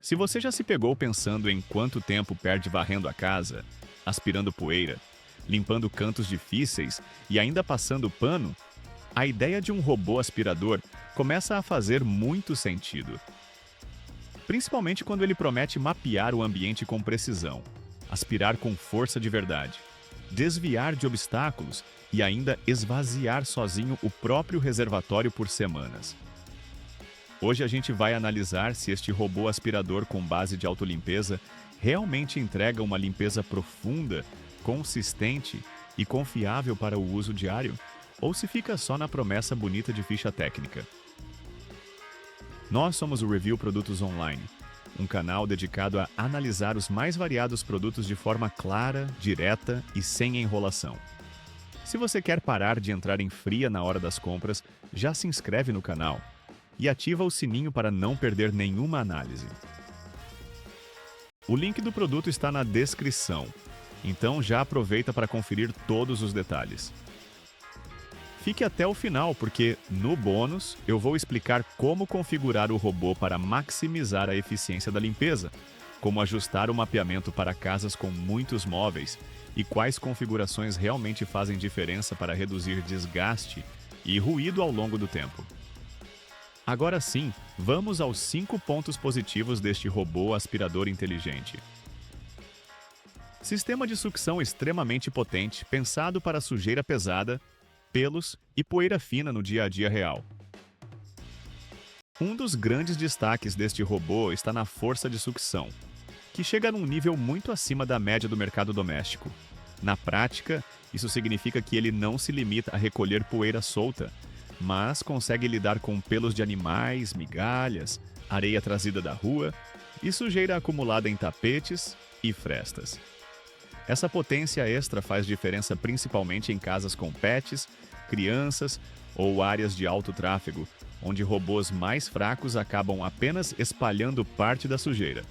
Se você já se pegou pensando em quanto tempo perde varrendo a casa, aspirando poeira, limpando cantos difíceis e ainda passando pano, a ideia de um robô aspirador começa a fazer muito sentido. Principalmente quando ele promete mapear o ambiente com precisão, aspirar com força de verdade, desviar de obstáculos e ainda esvaziar sozinho o próprio reservatório por semanas. Hoje a gente vai analisar se este robô aspirador com base de autolimpeza realmente entrega uma limpeza profunda, consistente e confiável para o uso diário, ou se fica só na promessa bonita de ficha técnica. Nós somos o Review Produtos Online, um canal dedicado a analisar os mais variados produtos de forma clara, direta e sem enrolação. Se você quer parar de entrar em fria na hora das compras, já se inscreve no canal e ativa o sininho para não perder nenhuma análise. O link do produto está na descrição, então já aproveita para conferir todos os detalhes. Fique até o final, porque, no bônus, eu vou explicar como configurar o robô para maximizar a eficiência da limpeza, como ajustar o mapeamento para casas com muitos móveis e quais configurações realmente fazem diferença para reduzir desgaste e ruído ao longo do tempo. Agora sim, vamos aos 5 pontos positivos deste robô aspirador inteligente. Sistema de sucção extremamente potente, pensado para sujeira pesada, pelos e poeira fina no dia a dia real. Um dos grandes destaques deste robô está na força de sucção, que chega num nível muito acima da média do mercado doméstico. Na prática, isso significa que ele não se limita a recolher poeira solta, mas consegue lidar com pelos de animais, migalhas, areia trazida da rua e sujeira acumulada em tapetes e frestas. Essa potência extra faz diferença principalmente em casas com pets, crianças ou áreas de alto tráfego, onde robôs mais fracos acabam apenas espalhando parte da sujeira.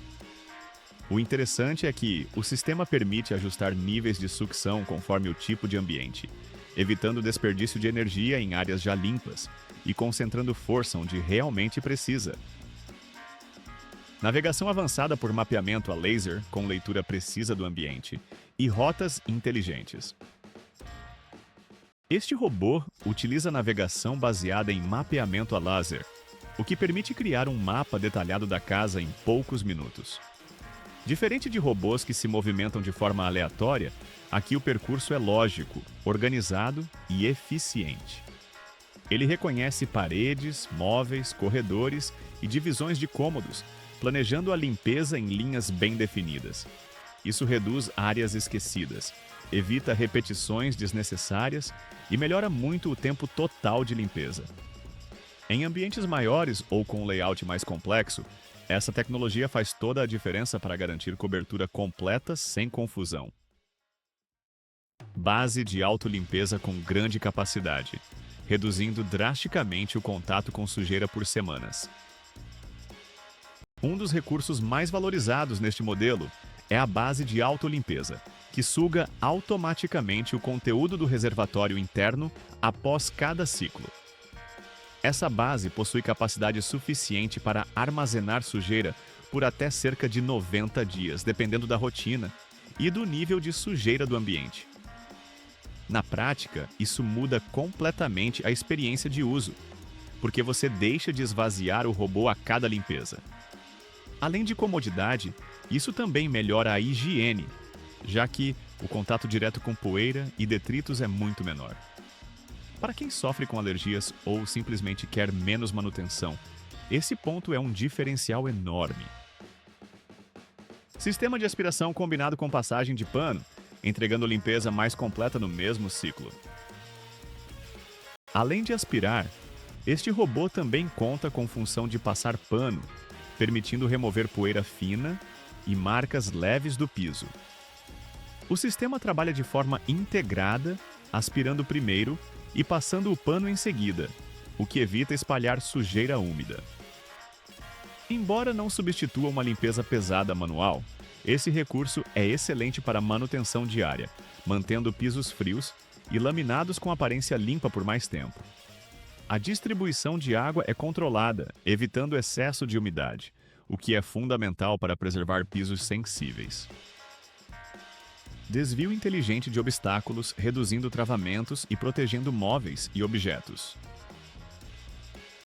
O interessante é que o sistema permite ajustar níveis de sucção conforme o tipo de ambiente, evitando desperdício de energia em áreas já limpas e concentrando força onde realmente precisa. Navegação avançada por mapeamento a laser, com leitura precisa do ambiente, e rotas inteligentes. Este robô utiliza navegação baseada em mapeamento a laser, o que permite criar um mapa detalhado da casa em poucos minutos. Diferente de robôs que se movimentam de forma aleatória, aqui o percurso é lógico, organizado e eficiente. Ele reconhece paredes, móveis, corredores e divisões de cômodos, planejando a limpeza em linhas bem definidas. Isso reduz áreas esquecidas, evita repetições desnecessárias e melhora muito o tempo total de limpeza. Em ambientes maiores ou com um layout mais complexo, essa tecnologia faz toda a diferença para garantir cobertura completa sem confusão. Base de autolimpeza com grande capacidade, reduzindo drasticamente o contato com sujeira por semanas. Um dos recursos mais valorizados neste modelo é a base de autolimpeza, que suga automaticamente o conteúdo do reservatório interno após cada ciclo. Essa base possui capacidade suficiente para armazenar sujeira por até cerca de 90 dias, dependendo da rotina e do nível de sujeira do ambiente. Na prática, isso muda completamente a experiência de uso, porque você deixa de esvaziar o robô a cada limpeza. Além de comodidade, isso também melhora a higiene, já que o contato direto com poeira e detritos é muito menor. Para quem sofre com alergias ou simplesmente quer menos manutenção, esse ponto é um diferencial enorme. Sistema de aspiração combinado com passagem de pano, entregando limpeza mais completa no mesmo ciclo. Além de aspirar, este robô também conta com função de passar pano, permitindo remover poeira fina e marcas leves do piso. O sistema trabalha de forma integrada, aspirando primeiro e passando o pano em seguida, o que evita espalhar sujeira úmida. Embora não substitua uma limpeza pesada manual, esse recurso é excelente para manutenção diária, mantendo pisos frios e laminados com aparência limpa por mais tempo. A distribuição de água é controlada, evitando excesso de umidade, o que é fundamental para preservar pisos sensíveis. Desvio inteligente de obstáculos, reduzindo travamentos e protegendo móveis e objetos.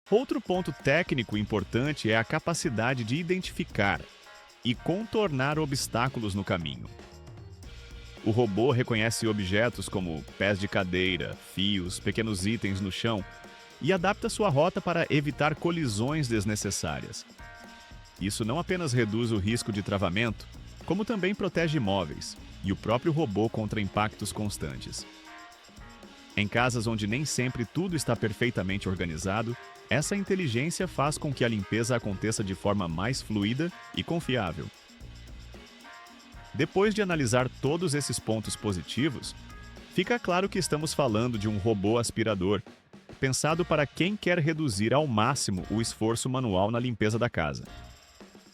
Outro ponto técnico importante é a capacidade de identificar e contornar obstáculos no caminho. O robô reconhece objetos como pés de cadeira, fios, pequenos itens no chão e adapta sua rota para evitar colisões desnecessárias. Isso não apenas reduz o risco de travamento, como também protege móveis e o próprio robô contra impactos constantes. Em casas onde nem sempre tudo está perfeitamente organizado, essa inteligência faz com que a limpeza aconteça de forma mais fluida e confiável. Depois de analisar todos esses pontos positivos, fica claro que estamos falando de um robô aspirador, pensado para quem quer reduzir ao máximo o esforço manual na limpeza da casa.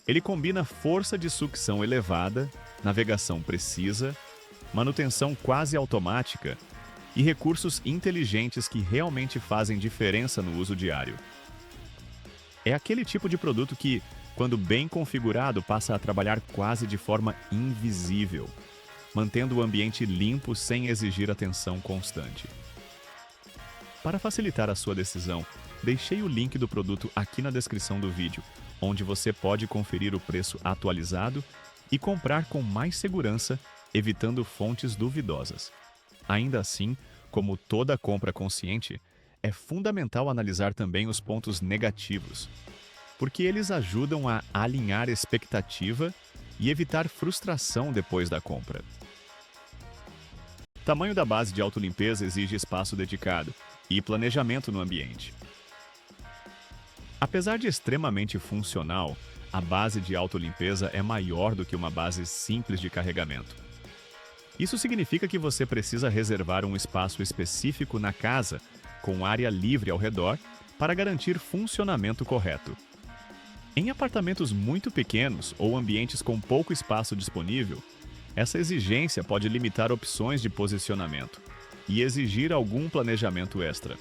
Ele combina força de sucção elevada, navegação precisa, manutenção quase automática e recursos inteligentes que realmente fazem diferença no uso diário. É aquele tipo de produto que, quando bem configurado, passa a trabalhar quase de forma invisível, mantendo o ambiente limpo sem exigir atenção constante. Para facilitar a sua decisão, deixei o link do produto aqui na descrição do vídeo, onde você pode conferir o preço atualizado e comprar com mais segurança, evitando fontes duvidosas. Ainda assim, como toda compra consciente, é fundamental analisar também os pontos negativos, porque eles ajudam a alinhar expectativa e evitar frustração depois da compra. O tamanho da base de autolimpeza exige espaço dedicado e planejamento no ambiente. Apesar de extremamente funcional, a base de autolimpeza é maior do que uma base simples de carregamento. Isso significa que você precisa reservar um espaço específico na casa, com área livre ao redor, para garantir funcionamento correto. Em apartamentos muito pequenos ou ambientes com pouco espaço disponível, essa exigência pode limitar opções de posicionamento e exigir algum planejamento extra.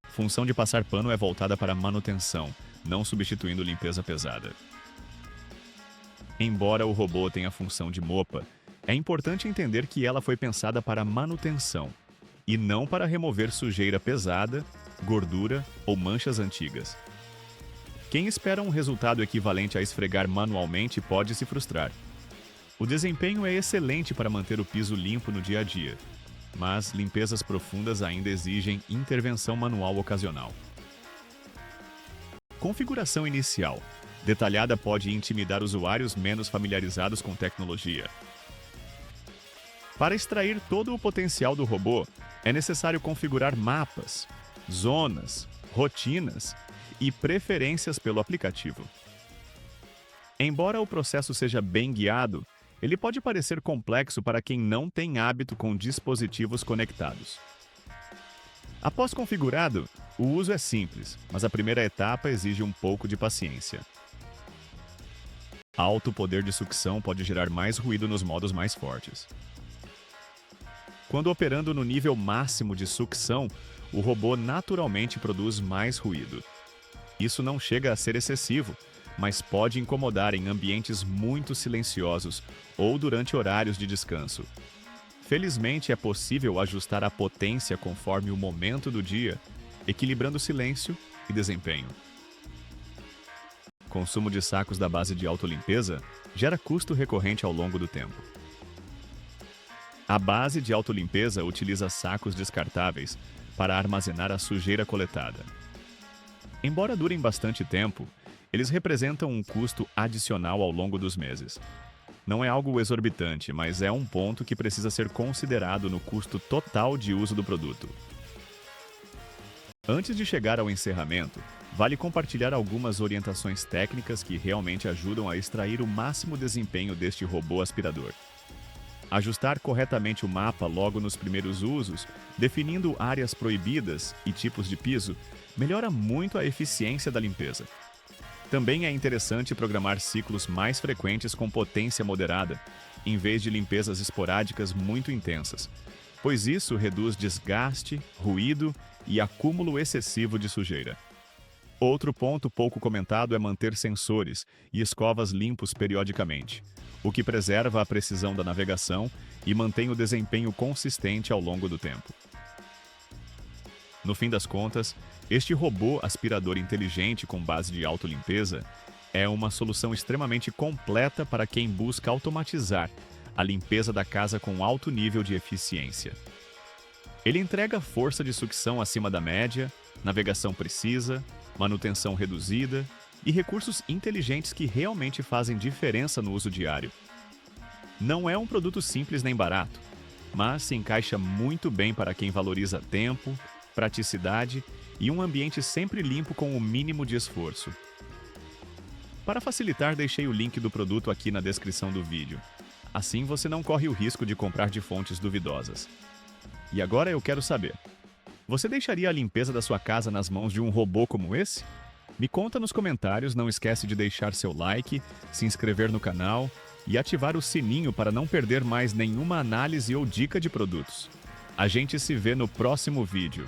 A função de passar pano é voltada para manutenção, não substituindo limpeza pesada. Embora o robô tenha a função de mopa, é importante entender que ela foi pensada para manutenção e não para remover sujeira pesada, gordura ou manchas antigas. Quem espera um resultado equivalente a esfregar manualmente pode se frustrar. O desempenho é excelente para manter o piso limpo no dia a dia, mas limpezas profundas ainda exigem intervenção manual ocasional. Configuração inicial. Detalhada pode intimidar usuários menos familiarizados com tecnologia. Para extrair todo o potencial do robô, é necessário configurar mapas, zonas, rotinas e preferências pelo aplicativo. Embora o processo seja bem guiado, ele pode parecer complexo para quem não tem hábito com dispositivos conectados. Após configurado, o uso é simples, mas a primeira etapa exige um pouco de paciência. Alto poder de sucção pode gerar mais ruído nos modos mais fortes. Quando operando no nível máximo de sucção, o robô naturalmente produz mais ruído. Isso não chega a ser excessivo, mas pode incomodar em ambientes muito silenciosos ou durante horários de descanso. Felizmente, é possível ajustar a potência conforme o momento do dia, equilibrando silêncio e desempenho. Consumo de sacos da base de autolimpeza gera custo recorrente ao longo do tempo. A base de autolimpeza utiliza sacos descartáveis para armazenar a sujeira coletada. Embora durem bastante tempo, eles representam um custo adicional ao longo dos meses. Não é algo exorbitante, mas é um ponto que precisa ser considerado no custo total de uso do produto. Antes de chegar ao encerramento, vale compartilhar algumas orientações técnicas que realmente ajudam a extrair o máximo desempenho deste robô aspirador. Ajustar corretamente o mapa logo nos primeiros usos, definindo áreas proibidas e tipos de piso, melhora muito a eficiência da limpeza. Também é interessante programar ciclos mais frequentes com potência moderada, em vez de limpezas esporádicas muito intensas, pois isso reduz desgaste, ruído e acúmulo excessivo de sujeira. Outro ponto pouco comentado é manter sensores e escovas limpos periodicamente, o que preserva a precisão da navegação e mantém o desempenho consistente ao longo do tempo. No fim das contas, este robô aspirador inteligente com base de autolimpeza é uma solução extremamente completa para quem busca automatizar a limpeza da casa com alto nível de eficiência. Ele entrega força de sucção acima da média, navegação precisa, manutenção reduzida e recursos inteligentes que realmente fazem diferença no uso diário. Não é um produto simples nem barato, mas se encaixa muito bem para quem valoriza tempo, praticidade e um ambiente sempre limpo com o mínimo de esforço. Para facilitar, deixei o link do produto aqui na descrição do vídeo. Assim você não corre o risco de comprar de fontes duvidosas. E agora eu quero saber: você deixaria a limpeza da sua casa nas mãos de um robô como esse? Me conta nos comentários, não esquece de deixar seu like, se inscrever no canal e ativar o sininho para não perder mais nenhuma análise ou dica de produtos. A gente se vê no próximo vídeo.